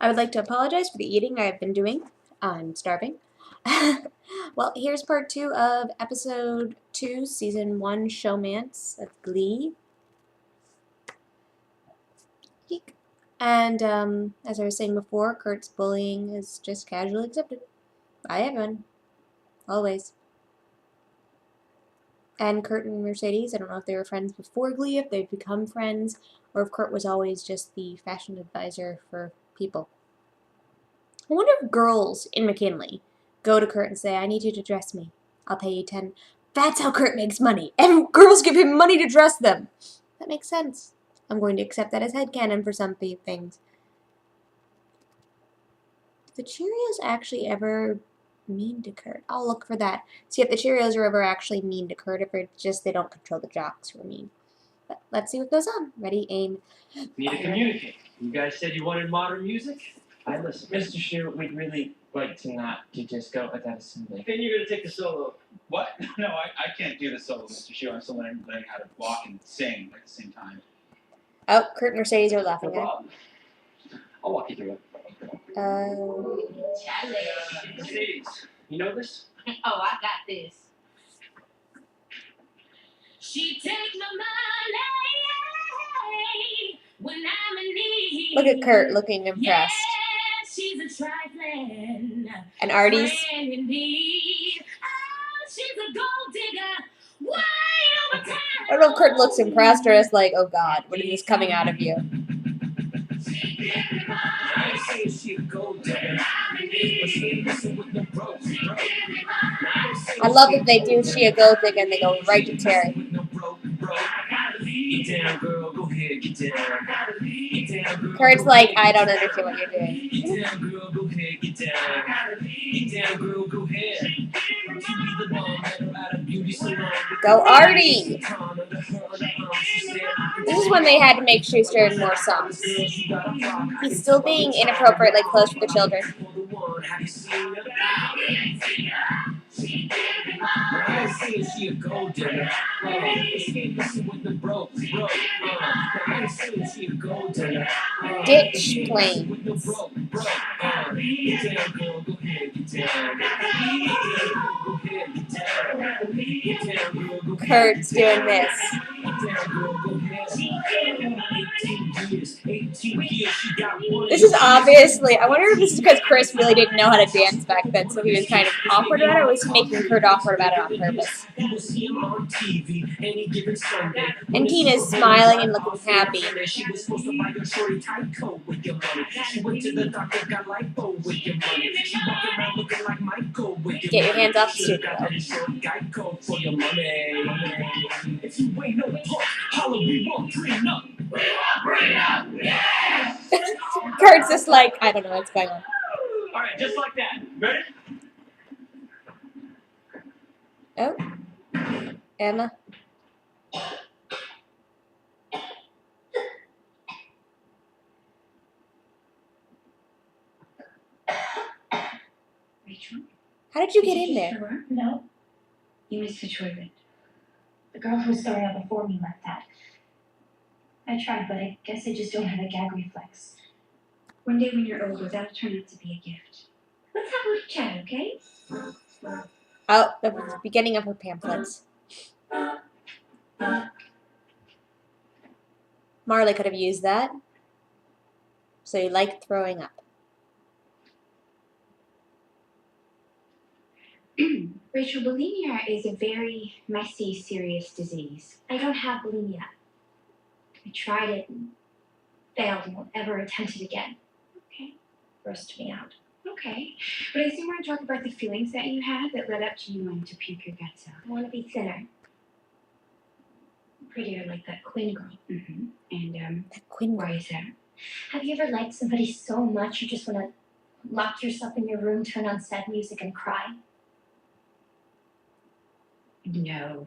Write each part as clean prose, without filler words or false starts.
I would like to apologize for the eating I have been doing. I'm starving. Well, here's part 2 of episode 2, season 1, Showmance of Glee. Eek. And as I was saying before, Kurt's bullying is just casually accepted by everyone, always. And Kurt and Mercedes, I don't know if they were friends before Glee, if they've become friends, or if Kurt was always just the fashion advisor for people. I wonder if girls in McKinley go to Kurt and say, I need you to dress me. I'll pay you 10. That's how Kurt makes money. And girls give him money to dress them. That makes sense. I'm going to accept that as headcanon for some things. Did the Cheerios actually ever mean to Kurt? I'll look for that. See if the Cheerios are ever actually mean to Kurt, if it's just they don't control the jocks who are mean. But let's see what goes on. Ready, aim. Need to communicate. You guys said you wanted modern music? I listen. Mr. Shu, we'd really like to just go at that assembly. Then you're going to take the solo. What? No, I can't do the solo, Mr. Shu. I'm still learning how to walk and sing at the same time. Oh, Kurt and Mercedes are laughing No problem. I'll walk you through it. Mercedes, you know this? Oh, I got this. She takes my money when I'm in need. Look at Kurt looking impressed. Yeah, she's a trifling. And Artie's. Friend indeed. Oh, she's a gold digger. Way over time. I don't know if Kurt looks impressed or just like, oh God, what is this coming out of you? I love that they do She a Gold Digger and they go right to Terry. Kurt's like, I don't understand what you're doing. Go Artie! This is when they had to make Schuster in more songs. He's still being inappropriately close for the children. Ditch planes. Kurt's doing this. This is obviously, I wonder if this is because Chris really didn't know how to dance back then, so he was kind of awkward about it, or was he making Kurt awkward about it on purpose? And Tina's smiling and looking happy. Get your hands off the studio. Kurt's just like, I don't know what's going on. Alright, just like that. Ready? Oh. Emma. Rachel? How did you get in there? No. You missed the toilet. The girl who was throwing up before me left that. I tried, but I guess I just don't have a gag reflex. One day when you're older, that'll turn out to be a gift. Let's have a little chat, okay? Oh, the beginning of her pamphlets. Marley could have used that. So you like throwing up. Rachel, bulimia is a very messy, serious disease. I don't have bulimia. I tried it and failed and won't ever attempt it again. Okay? Roast me out. Okay. But I still want to talk about the feelings that you had that led up to you wanting to puke your guts out. I want to be thinner. Prettier like that Quinn girl. Mm-hmm. And, That Quinn why is that? Have you ever liked somebody so much you just want to lock yourself in your room, turn on sad music, and cry? No.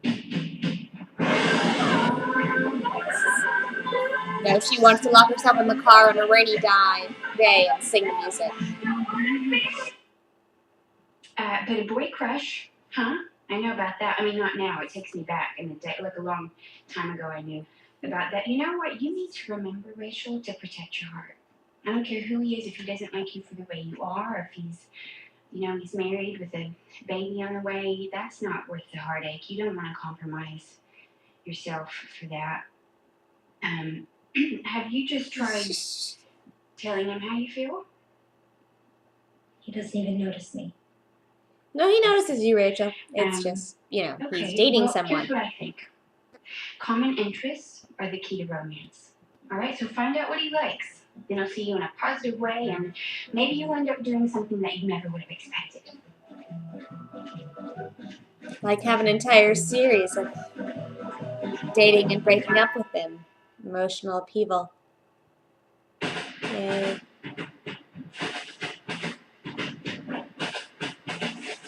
No, she wants to lock herself in the car on a rainy day and sing the music. But a boy crush, huh? I know about that. I mean, not now. It takes me back in the day, like a long time ago I knew about that. You know what? You need to remember, Rachel, to protect your heart. I don't care who he is, if he doesn't like you for the way you are, or if he's, he's married with a baby on the way. That's not worth the heartache. You don't want to compromise yourself for that. Have you just tried telling him how you feel? He doesn't even notice me. No, he notices you, Rachel. It's just, Okay, he's dating well, someone. here's what I think. Common interests are the key to romance. All right, so find out what he likes. Then he'll see you in a positive way, and maybe you'll end up doing something that you never would have expected. Like have an entire series of dating and breaking up with him. Emotional upheaval. Yay.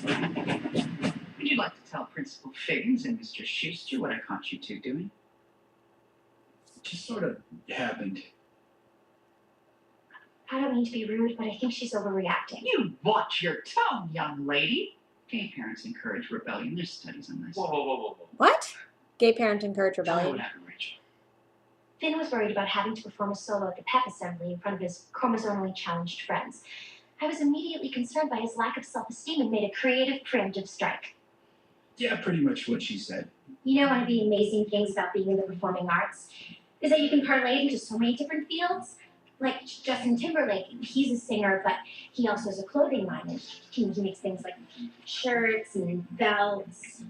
Would you like to tell Principal Figgins and Mr. Schuster what I caught you two doing? It just sort of happened. I don't mean to be rude, but I think she's overreacting. You watch your tone, young lady. Gay parents encourage rebellion. There's studies on this. Whoa. What? Gay parents encourage Tell me what rebellion. happened, Rachel. Finn was worried about having to perform a solo at the pep assembly in front of his chromosomally challenged friends. I was immediately concerned by his lack of self-esteem and made a creative preemptive strike. Yeah, pretty much what she said. One of the amazing things about being in the performing arts is that you can parlay it into so many different fields. Like Justin Timberlake, he's a singer, but he also has a clothing line, and he makes things like shirts and belts.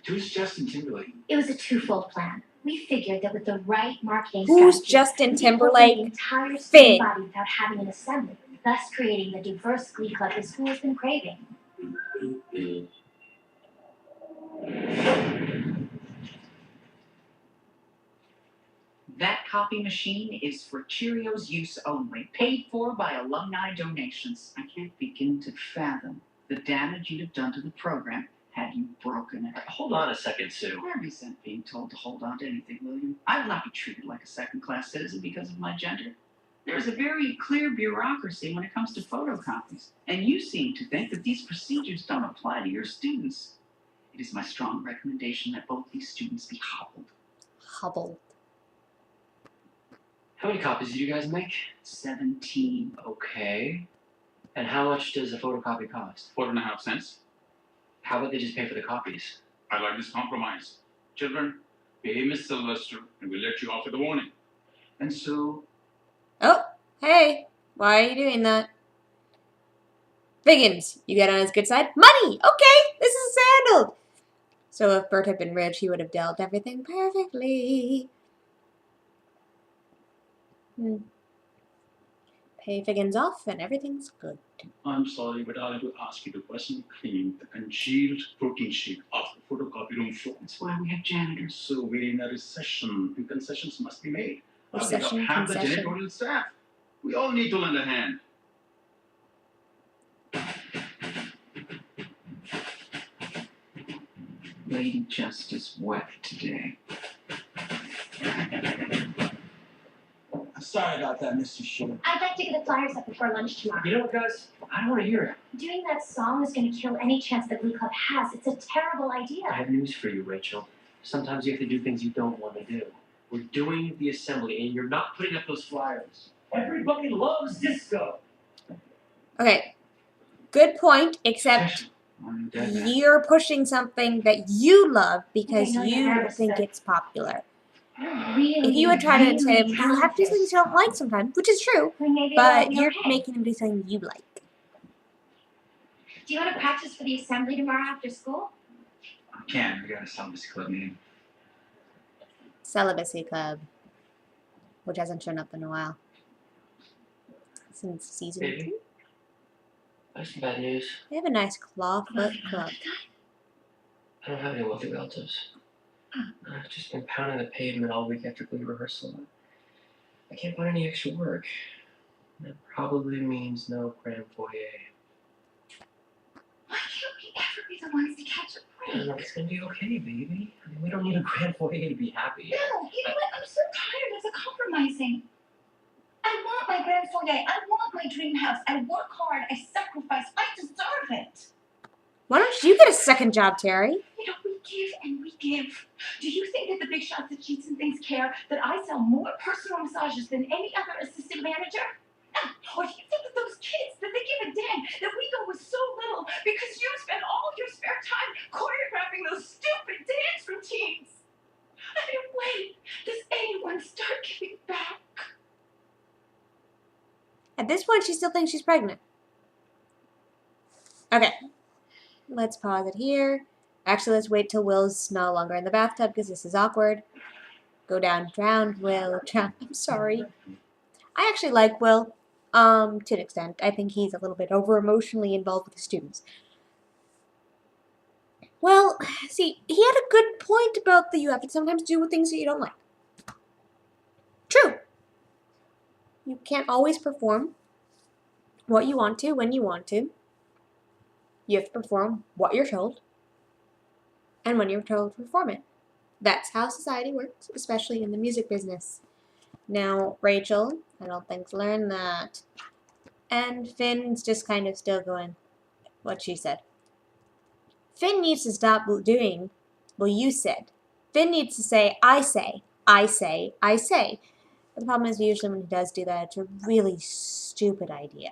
Who's Justin Timberlake? It was a twofold plan. We figured that with the right marketing Who's strategy, Justin we could Timberlake? the entire Finn. student body without having an assembly, thus creating the diverse Glee club the school has been craving. That copy machine is for Cheerios use only, paid for by alumni donations. I can't begin to fathom the damage you'd have done to the program had you broken it. Hold on a second, Sue. I resent being told to hold on to anything, William. I will not be treated like a second-class citizen because of my gender. There is a very clear bureaucracy when it comes to photocopies, and you seem to think that these procedures don't apply to your students. It is my strong recommendation that both these students be hobbled. Hubble. How many copies did you guys make? 17. Okay. And how much does a photocopy cost? 4.5 cents. How about they just pay for the copies? I like this compromise. Children, pay Miss Sylvester, and we'll let you off with a warning. And so, Oh, hey. Why are you doing that? Figgins, you get on his good side? Money! Okay, this is handled. So if Bert had been rich, he would have dealt everything perfectly. Pay Figgins off and everything's good. I'm sorry, but I'll have to ask you to personally clean the congealed protein sheet off the photocopy room floor. that's why we have janitors. So we're in a recession, and concessions must be made. I'll get Recession, up half the concession. janitorial staff. We all need to lend a hand. Lady Justice wept today. Sorry about that, Mr. Sugar. I'd like to get the flyers up before lunch tomorrow. You know what, guys? I don't want to hear it. Doing that song is going to kill any chance the Glee Club has. It's a terrible idea. I have news for you, Rachel. Sometimes you have to do things you don't want to do. We're doing the assembly, and you're not putting up those flyers. Everybody loves disco. Okay, good point, except I'm dead man. you're pushing something that you love because Okay, no, you're you nervous, think but- it's popular. Really, If you would try to say, really you have to do things you don't like sometimes, which is true, maybe but it'll be you're okay. making them do something you like. Do you want to practice for the assembly tomorrow after school? I can't. I got a celibacy club meeting. Celibacy Club, which hasn't shown up in a while. Since season Baby? 2. I have some bad news. They have a nice clawfoot club. I don't have any wealthy relatives. I've just been pounding the pavement all week after Glee rehearsal. I can't find any extra work. That probably means no grand foyer. Why can't we ever be the ones to catch a break? No, it's gonna be okay, baby. I mean, we don't need a grand foyer to be happy. No, you know what? I'm so tired of the compromising. I want my grand foyer. I want my dream house. I work hard. I sacrifice. I deserve it. Why don't you get a second job, Terry? We give and we give. Do you think that the big shots at Cheats and Things care that I sell more personal massages than any other assistant manager? Or do you think that those kids, that they give a damn that we go with so little because you spend all your spare time choreographing those stupid dance routines? I mean, when does anyone start giving back? At this point, she still thinks she's pregnant. Okay. Let's pause it here. Actually, let's wait till Will's no longer in the bathtub because this is awkward. Go down, drown, Will, drown. I'm sorry. I actually like Will, to an extent. I think he's a little bit over-emotionally involved with the students. Well, see, he had a good point about that you have to sometimes do things that you don't like. True. You can't always perform what you want to when you want to. You have to perform what you're told, and when you're told to perform it. That's how society works, especially in the music business. Now, Rachel, I don't think's learned that. And Finn's just kind of still going what she said. Finn needs to stop doing what you said. Finn needs to say, I say, I say, I say. But the problem is usually when he does do that, it's a really stupid idea.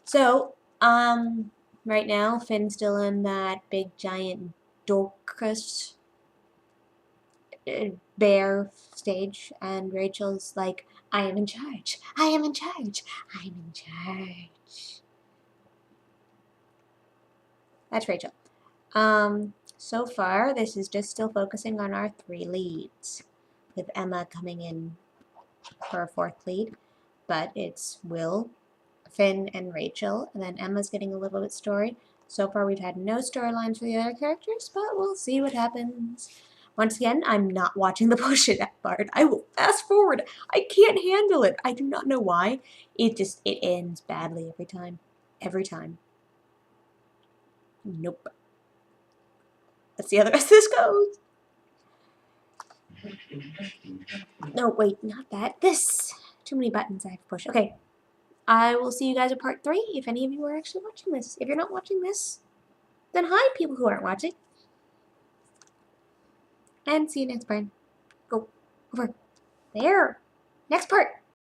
So, right now, Finn's still in that big giant Dorcas bear stage, and Rachel's like, I am in charge, I am in charge, I'm in charge. That's Rachel. So far, this is just still focusing on our 3 leads, with Emma coming in for a 4th lead, but it's Will, Finn, and Rachel, and then Emma's getting a little bit story. So far, we've had no storylines for the other characters, but we'll see what happens. Once again, I'm not watching the push it part. I will fast forward. I can't handle it. I do not know why. It ends badly every time. Every time. Nope. Let's see how the rest of this goes. No, wait, not that. This. Too many buttons I have to push. Okay. I will see you guys at part 3 if any of you are actually watching this. If you're not watching this, then hi, people who aren't watching. And see you next part. Go over there. Next part.